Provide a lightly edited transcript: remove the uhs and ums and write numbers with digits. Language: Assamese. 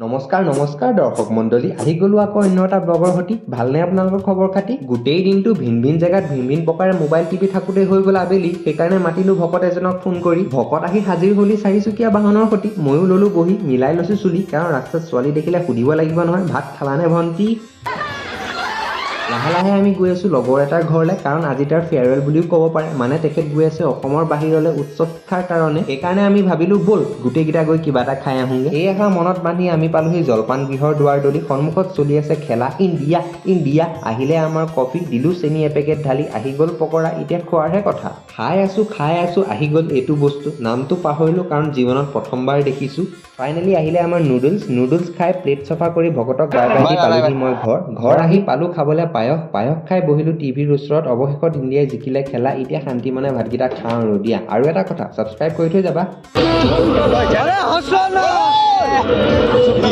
নমস্কাৰ দৰ্শক মণ্ডলী আহি গলো আকৌ অন্য এটা ব্লগৰ সৈতে ভালনে আপোনালোকৰ খবৰ খাতি গোটেই দিনটো ভিন ভিন জেগাত ভিন ভিন প্ৰকাৰে মোবাইল টিভি থাকোঁতে হৈ গ'ল আবেলি সেইকাৰণে মাতিলো ভকত এজনক ফোন কৰি ভকত আহি হাজিৰ হলি চাৰিচকীয়া বাহনৰ সৈতে ময়ো ললো বহি মিলাই লৈছো চুলি কাৰণ ৰাস্তাত ছোৱালী দেখিলে সুধিব লাগিব নহয় ভাত খালানে ভণ্টি লাহে লাহে আমি গৈ আছো লগৰ এটাৰ ঘৰলৈ কাৰণ আজি তাৰ ফেয়াৰৱেল বুলিও ক'ব পাৰে মানে তেখেত গৈ আছে অসমৰ বাহিৰলৈ উচ্চ শিক্ষাৰ কাৰণে সেইকাৰণে আমি ভাবিলো ব'ল গোটেইকেইটা গৈ কিবা এটা খাই আহোঁগে এই আশা মনত বান্ধি আমি পালোহি জলপান গৃহৰ দুৱাৰ দলি সন্মুখত চলি আছে খেলা ইণ্ডিয়া আহিলে আমাৰ কফি দিলো চেনি এপেকেট ঢালি আহি গ'ল পকৰা এতিয়া খোৱাৰহে কথা খাই আছো আহি গ'ল এইটো বস্তু নামটো পাহৰিলো কাৰণ জীৱনত প্ৰথমবাৰ দেখিছো ফাইনেলি আহিলে আমাৰ নুডলছ খাই প্লেট চফা কৰি ভকতক বাই বাই দি পালোহি মই ঘৰ আহি পালো খাবলৈ পায়স খাই বহিলো টিভিৰ ওচৰত অৱশেষত ইণ্ডিয়াই জিকিলে খেলা এতিয়া শান্তি মানে ভাতকেইটা খাওঁ আৰু দিয়া আৰু এটা কথা ছাবস্ক্ৰাইব কৰি থৈ যাবা